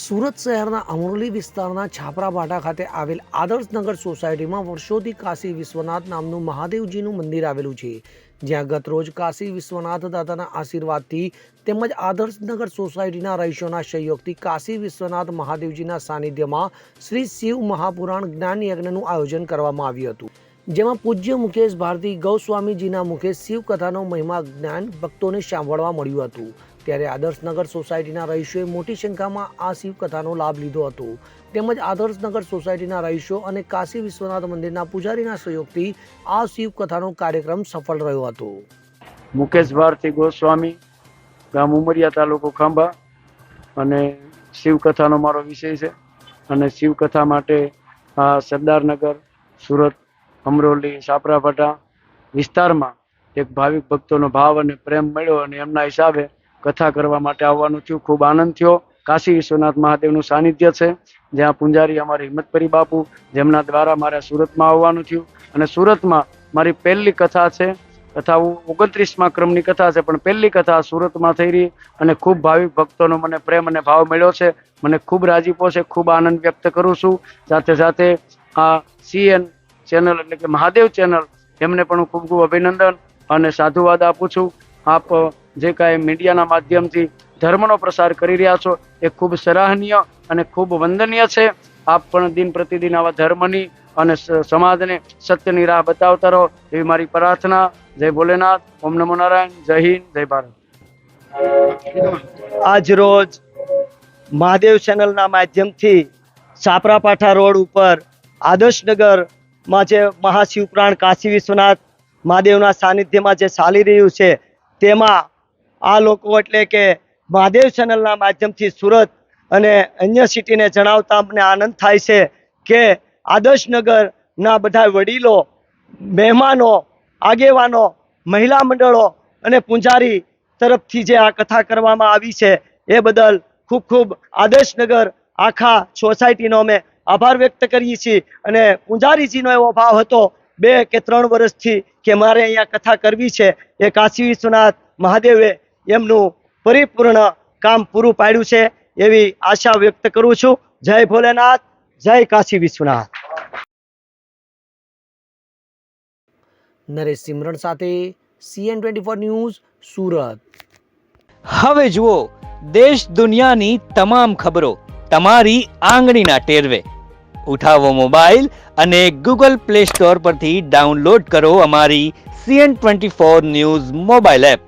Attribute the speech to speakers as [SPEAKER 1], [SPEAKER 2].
[SPEAKER 1] સુરત શહેરના અમરોલી વિસ્તારના છાપરાભાટા ખાતે આવેલ આદર્શનગર સોસાયટીમાં વર્ષોથી કાશી વિશ્વનાથ નામનું મહાદેવજીનું મંદિર આવેલું છે, જ્યાં ગત રોજ કાશી વિશ્વનાથ દાદાના આશીર્વાદથી તેમજ આદર્શનગર સોસાયટીના રહીશોના સહયોગથી કાશી વિશ્વનાથ મહાદેવજીના સાનિધ્યમાં શ્રી શિવ મહાપુરાણ જ્ઞાન યજ્ઞનું આયોજન કરવામાં આવ્યું હતું, જેમાં પૂજ્ય મુકેશ ભારતી ગૌસ્વામીજીના મુખે શિવકથાનો મહિમા જ્ઞાન ભક્તોને સાંભળવા મળ્યું હતું। ત્યારે આદર્શનગર સોસાયટીના રહીશોએ મોટી સંખ્યામાં આ શિવકથાનો લાભ લીધો હતો, તેમજ આદર્શનગર સોસાયટીના રહીશો અને કાશી વિશ્વનાથ મંદિરના પૂજારીના સહયોગથી આ શિવકથાનો કાર્યક્રમ સફળ રહ્યો હતો।
[SPEAKER 2] મુકેશ ભારતી ગોસ્વામી, ગામ ઉમરિયા, તાલુકો ખાંભા, અને શિવકથાનો મારો વિષય છે અને શિવકથા માટે આ સરદારનગર, સુરત, અમરોલી, છાપરાભાટા વિસ્તારમાં એક ભાવિક ભક્તોનો ભાવ અને પ્રેમ મળ્યો અને એમના હિસાબે કથા કરવા માટે આવવાનું થયું। ખૂબ આનંદ થયો। કાશી વિશ્વનાથ મહાદેવનું સાનિધ્ય છે, જ્યાં પૂંજારી અમારે હિંમતપરી બાપુ, જેમના દ્વારા મારે સુરતમાં આવવાનું થયું અને સુરતમાં મારી પહેલી કથા છે। કથા 29મા ક્રમની કથા છે, પણ પહેલી કથા સુરતમાં થઈ રહી અને ખૂબ ભાવિક ભક્તોનો મને પ્રેમ અને ભાવ મળ્યો છે। મને ખૂબ રાજીપો છે, ખૂબ આનંદ વ્યક્ત કરું છું। સાથે સાથે આ CN ચેનલ એટલે કે મહાદેવ ચેનલ, એમને પણ હું ખૂબ ખૂબ અભિનંદન અને સાધુવાદ આપું છું। આપ જે કાંઈ મીડિયાના માધ્યમથી ધર્મનો પ્રસાર કરી રહ્યા છો એ ખૂબ સરાહનીય અને ખૂબ વંદનીય છે। આપ પણ દિન પ્રતિદિન આવા ધર્મની અને સમાજને સત્યની રાહ બતાવતા રહો એવી મારી પ્રાર્થના। જય ભોલેનાથ, ઓમ નમો નારાયણ, જય હિન્દ, જય ભારત।
[SPEAKER 3] આજ રોજ મહાદેવ ચેનલના માધ્યમથી છાપરાપાઠા રોડ ઉપર આદર્શનગરમાં જે મહાશિવપુરાણ કાશી વિશ્વનાથ મહાદેવના સાનિધ્યમાં જે ચાલી રહ્યું છે, તેમાં આ લોકો એટલે કે મહાદેવ ચેનલના માધ્યમથી સુરત અને અન્ય સિટીને જણાવતા અમને આનંદ થાય છે કે આદર્શનગરના બધા વડીલો, મહેમાનો, આગેવાનો, મહિલા મંડળો અને પૂંજારી તરફથી જે આ કથા કરવામાં આવી છે એ બદલ ખૂબ ખૂબ આદર્શનગર આખા સોસાયટીનો અમે આભાર વ્યક્ત કરીએ છીએ। અને પૂંજારીજીનો એવો ભાવ હતો 2 કે 3 વર્ષથી કે મારે અહીંયા કથા કરવી છે, એ કાશી વિશ્વનાથ મહાદેવે એમનું પરિપૂર્ણ કામ પૂરું પાડ્યું છે એવી આશા વ્યક્ત કરું છું। જય ભોલેનાથ, જય કાશી વિશ્વનાથ।
[SPEAKER 1] નરેશ સિમરણ સાથે CN24 ન્યૂઝ, સુરત।
[SPEAKER 4] હવે જુઓ દેશ દુનિયાની તમામ ખબરો તમારી આંગળીના ટેરવે। ઉઠાવો મોબાઈલ અને Google Play Store પરથી ડાઉનલોડ કરો અમારી CN24 ન્યૂઝ મોબાઈલ એપ।